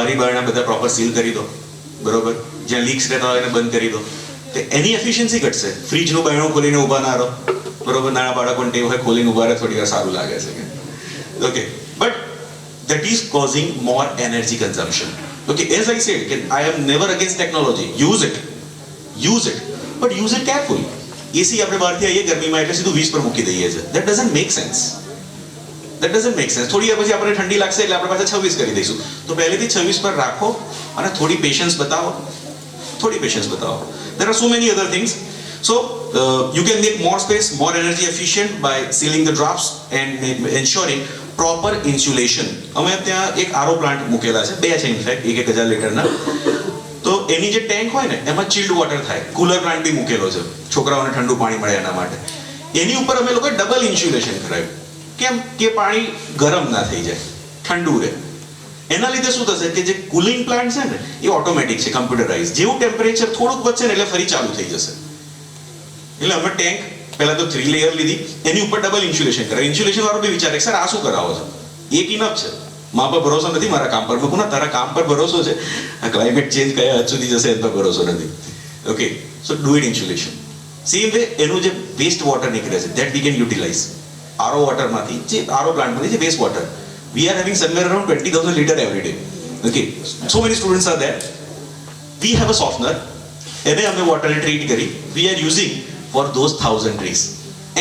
બારી બારણા બધા proper seal કરી દો, બરોબર, જ્યાં લીક્સ રહેતા હોય એને બંધ કરી દો, તો એની એફિશિયન્સી ઘટશે. ફ્રીજનું બારણું ખોલીને ઊભા ના રહો, બરોબર, નાના બાળકોને ટેવ હોય ખોલીને ઊભા રહે, થોડી વાર સારું લાગે છે. Okay, but that is causing more energy consumption. Okay, as I said, I am never against technology. Use it, but use it carefully. AC આપણે બહારથી આવીએ ગરમીમાં એટલે સીધું 20 પર મૂકી દઈએ છે. That doesn't make sense. થોડી વાર પછી આપણે ઠંડી લાગશે એટલે આપણે પાછા 26 કરી દઈશું. તો પહેલેથી 26 પર રાખો અને થોડી પેશન્સ બતાવો. There are so many other things. So you can make more space, more energy efficient by sealing the drafts and ensuring proper insulation. અમે ત્યાં એક આરો પ્લાન્ટ મૂકેલા છે, બે છે ઇનફેક્ટ, 1000 લીટરના. તો એની જે ટેન્ક હોય ને એમાં ચિલ્ડ વોટર થાય. કુલર પ્લાન્ટ બી મૂકેલો છે, છોકરાઓને ઠંડુ પાણી મળે એના માટે. એની ઉપર અમે લોકોએ ડબલ ઇન્સ્યુલેશન કરાવ્યું. કેમ કે પાણી ગરમ ના થઈ જાય, ઠંડુ રહે. એના લીધે શું થશે કે જે કુલિંગ પ્લાન્ટ છે ને એ ઓટોમેટિક છે, કમ્પ્યુટરાઇઝ. જેવું ટેમ્પરેચર થોડુંક વધશે ને એટલે ફરી ચાલુ થઈ જશે. એટલે અમે ટેન્ક પહેલા તો 3 લેયર લીધી, એની ઉપર ડબલ ઇન્સ્યુલેશન કરાવ્યું. ઇન્સ્યુલેશન વાળો બી વિચારે સર આ શું કરાવો છો, એક ઇનફ છે, મા પર ભરોસો નથી, મારા કામ પર મૂકું. તારા કામ પર ભરોસો છે, આ ક્લાઇમેટ ચેન્જ કયા હદ સુધી જશે એનો ભરોસો નથી. Okay, so do it insulation. Same way એનું જે વેસ્ટ વોટર નીકળે છે that we can utilize. RO વોટરમાંથી, જે આરો પ્લાન્ટમાંથી જે waste water, we are having somewhere around 20,000 litre every day. Okay, so many students are there. We have a softener, એને અમે વોટરને ટ્રીટ કરી, we are using for those 1000 trees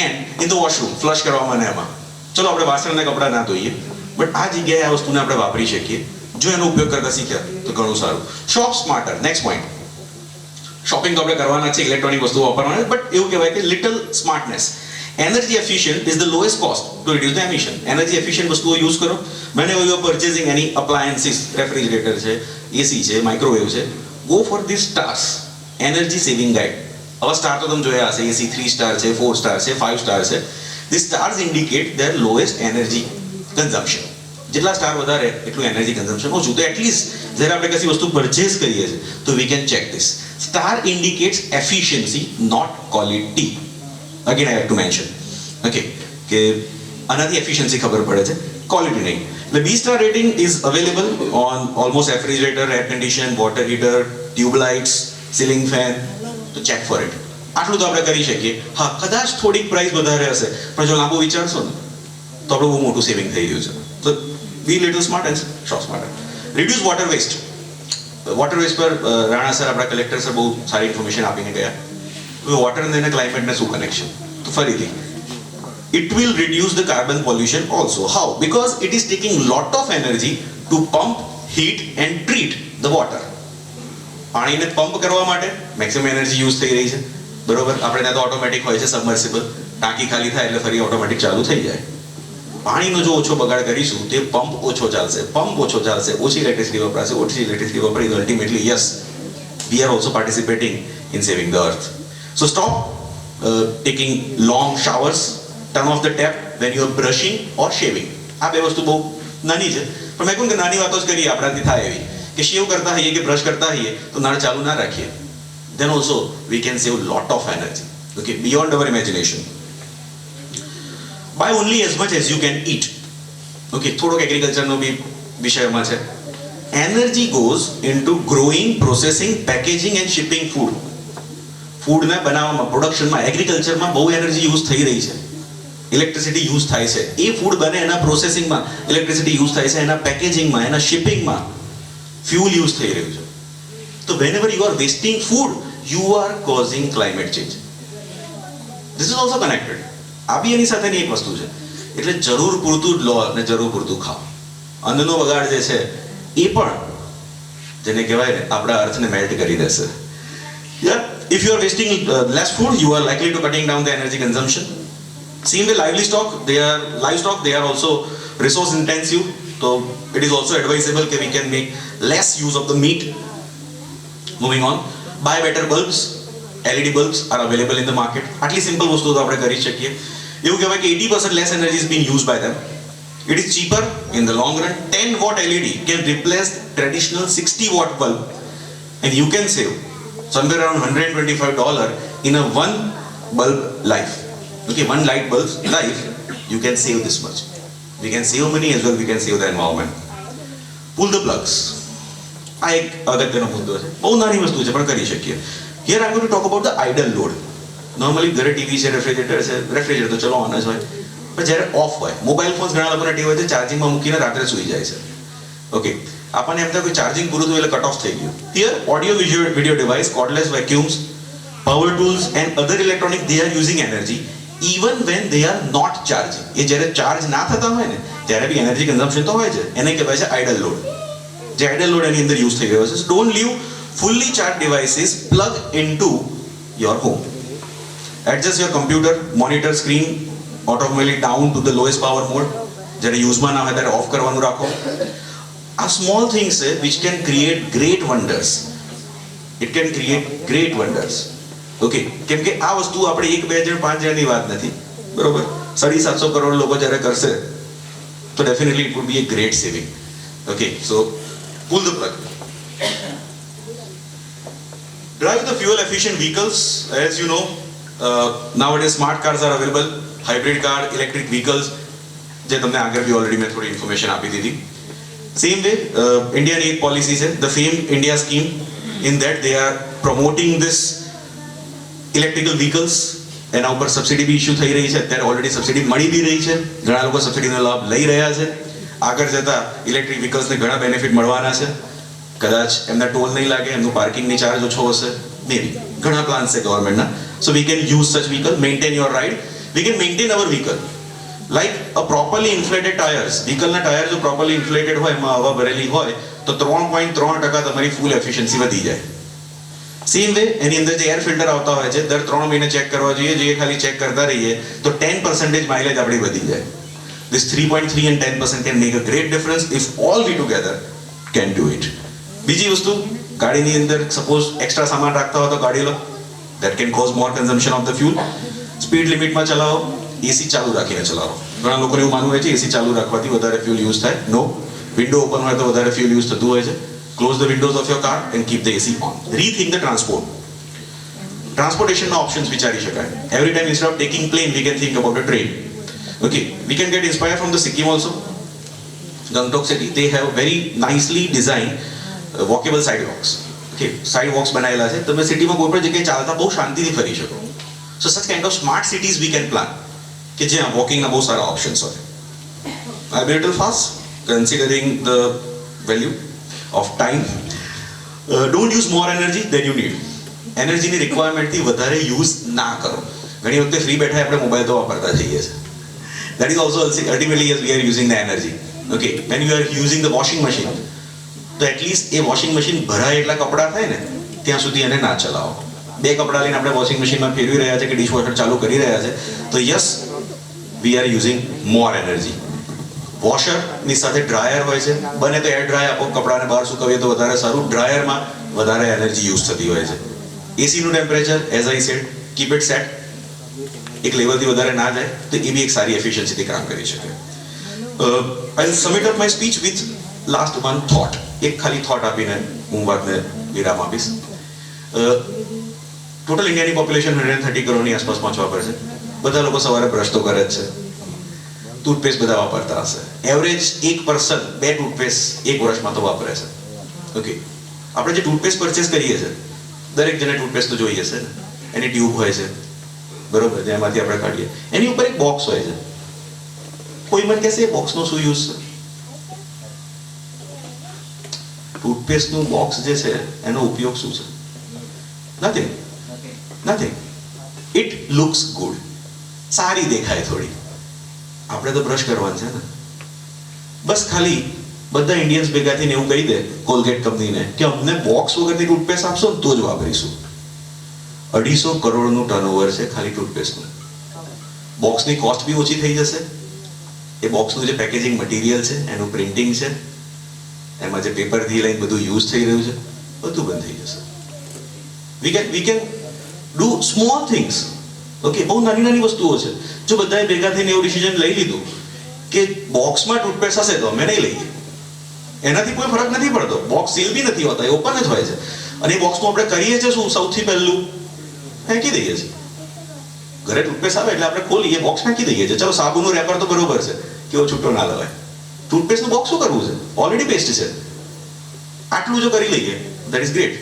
and in the washroom flush કરવામાં ને એમાં. ચલો આપણે વાસણના કપડાં ના ધોઈએ, બટ આ જગ્યાએ આ વસ્તુને આપણે વાપરી શકીએ જો એનો ઉપયોગ કરતા શીખ્યા તો ઘણું સારું. Shop smarter, next point. Shopping તો આપણે કરવાના છે, ઇલેક્ટ્રોનિક વસ્તુઓ વાપરવાના, બટ એવું કહેવાય કે little smartness. Energy efficient is the lowest cost to reduce the emission. Energy efficient વસ્તુઓ યુઝ કરો. Whenever you are purchasing any appliances, refrigerator છે, AC છે, microwave છે, go for these stars, energy saving guide. હવે star તો તમે જોયા હશે, AC 3 સ્ટાર છે, 4 સ્ટાર છે, 5 સ્ટાર છે. These stars indicate their lowest energy consumption. જેટલા સ્ટાર વધારે એટલું એનર્જી કન્ઝમ્પશન ઓછું. તો એટલીસ્ટ જ્યારે આપણે કશી વસ્તુ પરચેસ કરીએ છીએ તો we can check this. Star indicates efficiency, not quality. Again I have to mention, okay, કે આનાથી એફિશિયન્સી ખબર પડે છે, ક્વોલિટી નહીં. એટલે BEE star rating is available on almost refrigerator, air condition, water heater, tube lights, ceiling fan. તો check for it. આટલું તો આપણે કરી શકીએ. હા, કદાચ થોડીક પ્રાઇસ વધારે હશે, પણ જો લાંબુ વિચારશો ને તો આપણું બહુ મોટું સેવિંગ થઈ ગયું છે. તો be little smart and shop smarter. Reduce water waste. Water waste પર રાણા સર, આપણા કલેક્ટર સર બહુ સારી ઇન્ફોર્મેશન આપીને ગયા. વોટર અને ક્લાઇમેટને શું કનેક્શન? તો ફરીથી, it will reduce the carbon pollution also. How? Because it is taking lot of energy to pump, heat and treat the water. પાણીને પંપ કરવા માટે મેક્સિમમ એનર્જી યુઝ થઈ રહી છે, બરોબર. આપણે ત્યાં તો ઓટોમેટિક હોય છે સબમર્સિબલ, ટાંકી ખાલી થાય એટલે ફરી ઓટોમેટિક ચાલુ થઈ જાય. પાણીનો જો ઓછો બગાડ કરીશું તે પંપ ઓછો ચાલશે, ઓછી ઇલેક્ટ્રિસિટી વપરાશે, ultimately yes, we are also participating in saving the earth. So stop taking long showers, turn off the tap when you are brushing or shaving. આ બે વસ્તુ બહુ નાની છે, પણ મેં કહું કે નાની વાતો જ કરીએ આપણાથી થાય એવી, કે શેવ કરતા હોઈએ કે બ્રશ કરતા હોઈએ તો નળ ચાલુ ના રાખીએ. Then also we can save lot of energy, okay, beyond our imagination. Buy only as much as you can eat. Okay, થોડોક એગ્રીકલ્ચરનો બી વિષયમાં છે. Energy goes into growing, processing, packaging and shipping food. ફૂડને બનાવવામાં, પ્રોડક્શનમાં, એગ્રીકલ્ચરમાં બહુ એનર્જી યુઝ થઈ રહી છે, electricity use થાય છે. એ ફૂડ બને એના પ્રોસેસિંગમાં ઇલેક્ટ્રિસિટી યુઝ થાય છે, એના પેકેજિંગમાં, એના શિપિંગમાં ફ્યુલ યુઝ થઈ રહ્યું છે. તો whenever you are wasting food, you are causing climate change. This is also connected. આ બી એની સાથેની એક વસ્તુ છે. એટલે જરૂર પૂરતું જ લો અને જરૂર પૂરતું ખાઓ. અન્નનો બગાડ જે છે એ પણ જેને કહેવાય ને આપણા અર્થને મેલ્ટ કરી દેશે. Yeah, if you are wasting less food, you are likely to cutting down the energy consumption. Same way livestock, they are also resource intensive. So it is also advisable that we can make less use of the meat. Moving on, buy better bulbs. LED bulbs are available in the market. At least simple વસ્તુ તો આપણે કરી શકીએ. એવું કહેવાય કે 80% less energy is being used by them. It is cheaper in the long run. 10 watt LED can replace traditional 60 watt bulb, and you can save somewhere around $125 in a one bulb life. Okay, one light bulb life, you can save this much. We can save money as well, we can save the environment. Pull the plugs. આ એક અગત્યનો મુદ્દો છે, બહુ નાની વસ્તુ છે પણ કરી શકીએ. Here I am going to talk about the idle load. Normally ઘરે ટીવી છે, રેફ્રિજરેટર તો ચલો ઓન જ હોય, પણ જ્યારે ઓફ હોય, મોબાઈલ ફોન્સ ઘણા લોકોના ટેવ હોય છે ચાર્જિંગમાં મૂકીને રાત્રે સૂઈ જાય છે. ઓકે, આપણને એમ થાય કે ચાર્જિંગ પૂરું થયું એટલે કટ ઓફ થઈ ગયું. Here audio video device, cordless vacuums, power tools and other electronic, they are using energy even when they are not charging. એ જ્યારે ચાર્જ ના થતા હોય ને ત્યારે બી એનર્જી કન્ઝમ્પશન તો હોય છે. એને કહેવાય છે આઇડલ લોડ. જે આઇડલ લોડ એની અંદર યુઝ થઈ રહ્યો છે. Don't leave fully charged devices plug into your home. Adjust your computer monitor screen automatically down to the lowest power mode. જ્યારે યુઝમાં ના હોય ત્યારે ઓફ કરવાનું રાખો. આ સ્મોલ થિંગ્સ છે which can create great wonders. It can create great wonders. Okay, કેમ કે આ વસ્તુ આપણે 1 2 જણ 5 જણની વાત નથી, બરોબર? 750 કરોડ લોકો જ્યારે કરશે તો definitely it would be a great saving. Okay, so pull the plug. Drive the fuel efficient vehicles. As you know, nowadays smart cars are available, hybrid car, electric vehicles, જે તમને આગળ બી ઓલરેડી મેં થોડી ઇન્ફોર્મેશન આપી દીધી. Same way ઇન્ડિયાની એક policy છે, the FAME India scheme. In that they are promoting this electrical vehicles. એના ઉપર સબસિડી બી ઇશ્યુ થઈ રહી છે. અત્યારે ઓલરેડી સબસિડી મળી બી રહી છે, ઘણા લોકો સબસિડીનો લાભ લઈ રહ્યા છે. આગળ જતા ઇલેક્ટ્રિક વ્હીકલ્સને ઘણા બેનિફિટ મળવાના છે. કદાચ એમના ટોલ નહીં લાગે, એમનું પાર્કિંગની ચાર્જ ઓછો હશે, મે બી ઘણા પ્લાન્સ છે ગવર્મેન્ટના. So we can use such vehicle, maintain your ride, we can maintain our vehicle like a properly inflated tyres. વ્હીકલના ટાયર જો પ્રોપરલી ઇન્ફ્લેટેડ હોય, એમાં હવા ભરેલી હોય તો 3.3% તમારી ફૂલ એફિશિયન્સી વધી જાય. સેમ વે એની અંદર જે એર ફિલ્ટર આવતા હોય છે દર 3 મહિને ચેક કરવા જોઈએ. જો એ ખાલી ચેક કરતા રહીએ તો 10% માઇલેજ આપણી વધી જાય. This 3.3 and 10% can make a great difference if all we together can do it. બીજી વસ્તુ, ગાડીની અંદર સપોઝ એક્સ્ટ્રા સામાન રાખતા હોય તો કાઢી લો. That can cause more consumption of the fuel. Speed લિમિટમાં ચલાવો, એસી ચાલુ રાખીને ચલાવો. ઘણા લોકોને એવું માનવું હોય છે એસી ચાલુ રાખવાથી વધારે ફ્યુલ યુઝ થાય. નો, વિન્ડો ઓપન હોય તો વધારે ફ્યુલ યુઝ થતું હોય છે. Close the windows of your car and keep the AC on. Rethink the transport. Transportationના options વિચારી શકાય. Every time instead of taking plane, we can think about a train. Okay, we can get inspired from the Sikkim also. Gangtok city, they have very nicely designed walkable sidewalks. Okay, sidewalks બનાવેલા છે. તમે સિટીમાં કોઈ પણ જગ્યાએ ચાલતા બહુ શાંતિથી ફરી શકો. So such kind of smart cities we can plan. કે જ્યાં વોકિંગના બહુ સારા ઓપ્શન્સ હોય. I'll be a little fast considering the value of time. Don't use more energy than you need. એનર્જીની રિક્વાયરમેન્ટથી વધારે યુઝ ના કરો. ઘણી વખતે ફ્રી બેઠા આપણે મોબાઈલ તો વાપરતા જઈએ છીએ. That is also ultimately as we are using the energy. Okay, when you are using the washing machine, તો એટલીસ્ટ એ વોશિંગ મશીન ભરાય એટલા કપડાં થાય ને ત્યાં સુધી એને ના ચલાવો. 2 કપડાં લઈને આપણે વોશિંગ મશીનમાં ફેરવી રહ્યા છે કે ડિશવોશર ચાલુ કરી રહ્યા છે તો yes, we are using more energy. વોશરની સાથે ડ્રાયર હોય છે, બને તો એર ડ્રાય આપો, કપડાને બહાર સુકવીએ તો વધારે સારું. ડ્રાયરમાં વધારે એનર્જી યુઝ થતી હોય છે. એસીનું temperature as I said, keep it set. એક લેવલથી વધારે ના જાય તો એ બી એક સારી એફિશિયન્સીથી કામ કરી શકે. I summit up my speech with last one thought. એક ખાલી થોટ આપીને હું વાતને વિરામ આપીશ. ટોટલ ઇન્ડિયાની પોપ્યુલેશન 130 કરોડની આસપાસ પહોંચવા પર છે. બધા લોકો સવારે બ્રશ તો કરે જ છે, ટૂથપેસ્ટ બધા વાપરતા હશે. એવરેજ એક પર્સન 2 ટૂથપેસ્ટ એક વર્ષમાં તો વાપરે છે. ઓકે, આપણે જે ટૂથપેસ્ટ પરચેસ કરીએ છીએ, દરેક જણે ટૂથપેસ્ટ તો જોઈએ છે ને. એની ટ્યુબ હોય છે, બરોબર, જેમાંથી આપણે કાઢીએ. એની ઉપર એક બોક્સ હોય છે. કોઈ મને કહેશે એ બોક્સનો શું યુઝ છે? ટૂથપેસ્ટનું બોક્સ જે છે એનો ઉપયોગ શું છે? નથિંગ. It looks good. સારી દેખાય થોડી. આપણે તો બ્રશ કરવાનું છે ને. બસ ખાલી બધા ઇન્ડિયન્સ ભેગા થઈને એવું કહી દે કોલગેટ કંપનીને કે અમને બોક્સ વગરની ટૂથપેસ્ટ આપશો ને તો જ વાપરીશું. 250 કરોડનું ટર્નઓવર છે ખાલી ટૂથપેસ્ટનું. બોક્સની કોસ્ટ બી ઓછી થઈ જશે. એ બોક્સનું જે પેકેજિંગ મટીરિયલ છે, એનું પ્રિન્ટિંગ છે, એમાં જે પેપરથી લઈને બધું યુઝ થઈ રહ્યું છે, બધું બંધ થઈ જશે. We can do small things. Okay, બહુ નાની નાની વસ્તુઓ છે. જો બધાએ ભેગા થઈને એવું ડિસિઝન લઈ લીધું કે બોક્સમાં ટૂથપેસ્ટ હશે તો અમે નહીં લઈએ, એનાથી કોઈ ફરક નથી પડતો. બોક્સ સીલ બી નથી હોતા, એ ઓપન જ હોય છે. અને એ બોક્સનું આપણે કરીએ છીએ શું? સૌથી પહેલું ફેંકી દઈએ છીએ. ઘરે ટૂથપેસ્ટ આવે એટલે આપણે ખોલીએ, બોક્સ ફેંકી દઈએ છીએ. ચલો, સાબુનું રેપર તો બરોબર છે કે છૂટો ના લવાય. ટૂથપેસ્ટનું બોક્સ શું કરવું છે? ઓલરેડી પેસ્ટ છે. આટલું જો કરી લઈએ that is great.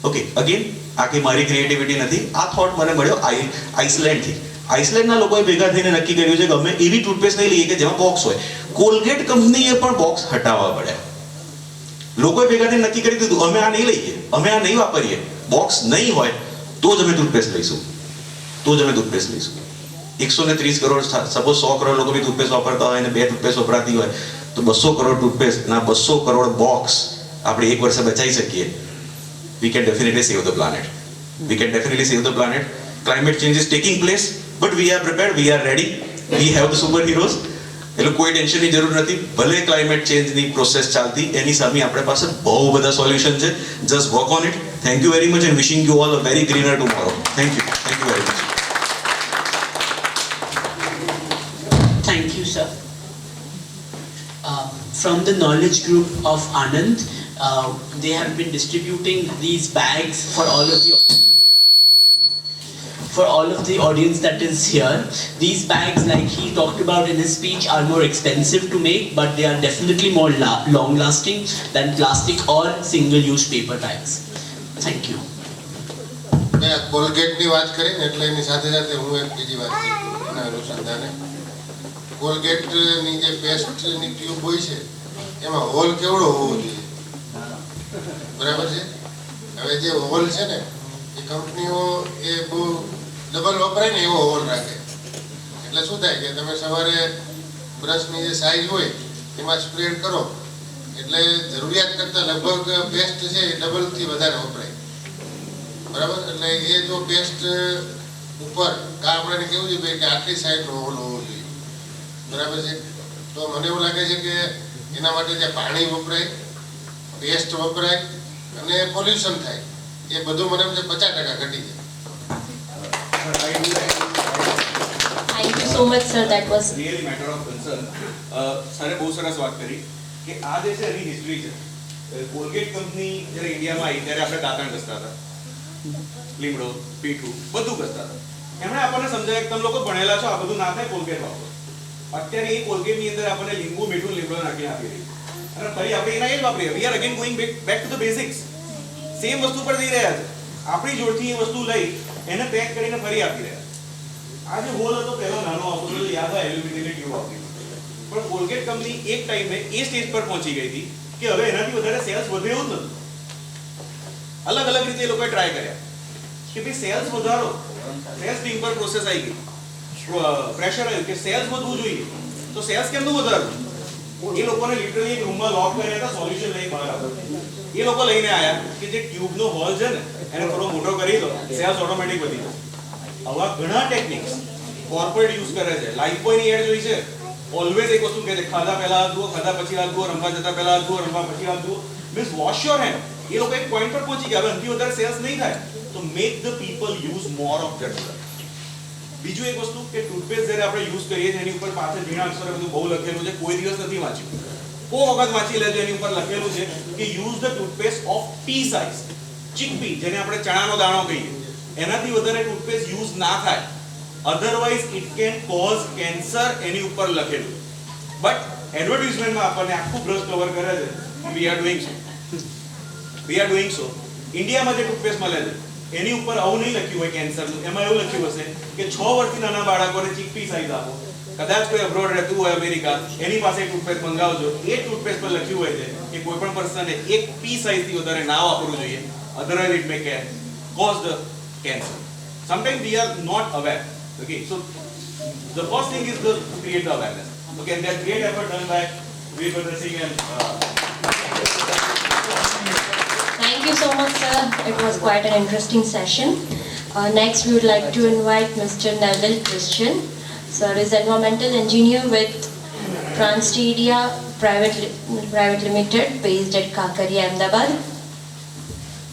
Okay, again આ કે મારી ક્રિએટિવિટી નથી, આ થોટ મને મળ્યો આઇસલેન્ડથી. આઇસલેન્ડના લોકોએ ભેગા થઈને નક્કી કર્યું છે કે અમે એવી ટૂથપેસ્ટ નહીં લઈએ કે જેમાં બોક્સ હોય. કોલગેટ કંપનીએ પણ બોક્સ હટાવવા પડ્યા. લોકોએ ભેગા થઈને નક્કી કરી દીધું અમે આ નહીં લઈએ, અમે આ નહીં વાપરીએ, બોક્સ નહીં હોય તો જ અમે ટૂથપેસ્ટ લઈશું, તો જ અમે ટૂથપેસ્ટ લઈશું. 130 કરોડ, સપોઝ 100 કરોડ લોકો બી ટૂથપેસ્ટ વાપરતા હોય અને 2 ટૂથપેસ્ટ વપરાતી હોય તો 200 કરોડ ટૂથપેસ્ટ ના 200 કરોડ બોક્સ આપણે એક વર્ષે બચાવી શકીએ. We can definitely save the planet. We can definitely save the planet. Climate change is taking place, but we are prepared, we are ready. We have the superheroes. એટલે કોઈ ટેન્શનની જરૂર નથી. ભલે ક્લાઇમેટ ચેન્જની પ્રોસેસ ચાલતી, એની સામે આપણી પાસે બહુ બધા સોલ્યુશન છે. Just work on it. Thank you very much and wishing you all a very greener tomorrow. Thank you very much. Thank you, sir. From the knowledge group of Anand, they have been distributing these bags for all of the audience that is here. These bags, like he talked about in his speech, are more expensive to make, but they are definitely more long lasting than plastic or single use paper bags. Thank you. Colgate ની વાત કરીને એટલે એની સાથે સાથે હું એક બીજી વાત એના અનુસંધાને કોલગેટ ની જે પેસ્ટ ની ટ્યુબ હોય છે એમાં હોલ કેવડો હોવો જોઈએ, બરાબર છે? હવે જે હોલ છે ને એ કંપનીઓ એ બહુ ડબલ વપરાય ને એવો હોલ રાખે. એટલે શું થાય કે તમે સવારે બ્રશની જે સાઇઝ હોય એમાં સ્પ્રેડ કરો એટલે જરૂરિયાત કરતાં લગભગ પેસ્ટ છે એ ડબલથી વધારે વપરાય, બરાબર? એટલે એ જો પેસ્ટ ઉપર આપણે કેવું છે કે આટલી સાઈઝનો હોલ હોવો જોઈએ, બરાબર છે? તો મને એવું લાગે છે કે એના માટે જે પાણી વપરાય, પેસ્ટ વપરાય અને પોલ્યુશન થાય એ બધું મને એમ છે 50% ઘટી જાય. Thank you so much, sir. That was really matter of concern. સરે બહુ સરસ વાત કરી કે આ જે છે એની હિસ્ટ્રી છે. કોલગેટ કંપની જ્યારે ઇન્ડિયામાં આવી ત્યારે આપણે દાંતણ ઘસતા હતા, લીમડો, પીઠું બધું ઘસતા હતા. એમણે આપણને સમજાવ્યા કે તમે લોકો ભણેલા છો, આ બધું ના થાય, કોલગેટ વાપરો. અત્યારે એ કોલગેટની અંદર આપણને લીંબુ, મીઠું, લીમડો નાખીને આપી રહી અને ફરી આપણે એના એ જ વાપરીએ. We are again going back to the basics. Same વસ્તુ પર જઈ રહ્યા છે. આપણી જોડથી એ વસ્તુ લઈ એને પેક કરીને ફરી આપી રહ્યા. આ જે હોલ હતો પહેલો નાનો આવતો હતો, યાદ હોય, એલ્યુમિનિયમની ટ્યુબ આપી. પણ કોલગેટ કંપની એક ટાઈમે એ સ્ટેજ પર પહોંચી ગઈ હતી કે હવે એનાથી વધારે સેલ્સ વધે એવું જ નતું. અલગ અલગ રીતે એ લોકોએ ટ્રાય કર્યા કે ભાઈ સેલ્સ વધારો, સેલ્સ ટીમ પર પ્રોસેસ આવી ગઈ, પ્રેશર આવ્યું કે સેલ્સ વધવું જોઈએ. તો સેલ્સ કેમનું વધારવું? એ લોકોને લિટરલી એક રૂમમાં લોક કર્યા હતા, સોલ્યુશન લઈને બહાર આવ્યા. એ લોકો લઈને આવ્યા કે જે ટ્યુબનો હોલ છે ને એને થોડો મોટો કરી દો, સેલ્સ ઓટોમેટિક વધી જશે. આવા ઘણા ટેકનિક્સ કોર્પોરેટ યુઝ કરે છે. લાઈફબોયની એડ જોઈ છે, ઓલવેઝ એક વસ્તુ કહે છે, ખાધા પહેલા હાથ ધુઓ, ખાધા પછી હાથ ધુઓ, રમવા જતા પહેલા હાથ ધુઓ, રમવા પછી હાથ ધુઓ. Means wash your hand. એ લોકો એક પોઈન્ટ પર પહોંચી ગયા, હવે આનાથી વધારે સેલ્સ નહીં થાય તો make the people use more of that product. બીજું એક વસ્તુ કે ટૂથપેસ્ટ જ્યારે આપણે યુઝ કરીએ છીએ એની ઉપર પાછળ ઝીણા અક્ષરે બધું બહુ લખેલું છે, કોઈ દિવસ નથી વાંચ્યું. કોઈ વખત વાંચી લેજો. એની ઉપર લખેલું છે કે use the toothpaste of pea size. Chickpea, જેને આપણે ચણાનો દાણો કહીએ, એનાથી વધારે ટૂથપેસ્ટ યુઝ ના થાય, otherwise it can cause cancer, એની ઉપર લખેલું. બટ એડવર્ટાઇઝમેન્ટમાં આપણને આખું બ્રશ કવર કરે છે. વી આર ડુઈંગ સો. ઇન્ડિયામાં જે ટૂથપેસ્ટ મળે છે એની ઉપર આવું નહીં લખ્યું હોય કેન્સરનું, એમાં એવું લખ્યું હશે કે 6 વર્ષથી નાના બાળકોને ચીકપી સાઈઝ આપો. કદાચ કોઈ અબ્રોડ રહેતું હોય અમેરિકા, એની પાસે ટૂથપેસ્ટ મંગાવજો. એ ટૂથપેસ્ટ પર લખ્યું હોય છે કે કોઈ પણ પર્સને એક પી સાઈઝથી વધારે ના વાપરવું જોઈએ, otherwise it may cause the cancer. Sometimes we are not aware. Okay, so the first thing is to create the awareness. Okay, and that great effort done by Veerendra Singh and Thank you so much, sir. It was quite an interesting session. Next, we would like to invite Mr. Neville Christian. Sir is environmental engineer with Transtedia Private Limited, based at Kakaria, Ahmedabad.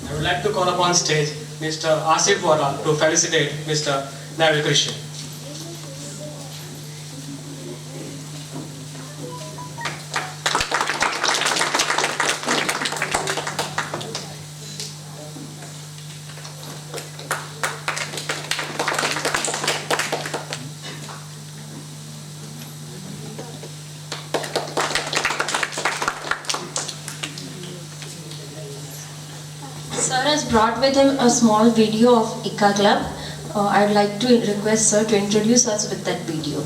I would like to call upon stage Mr. Asif Vora to felicitate Mr. Neville Christian. Sir has brought with him a small video of ICA Club. I'd like to request sir to introduce us with that video.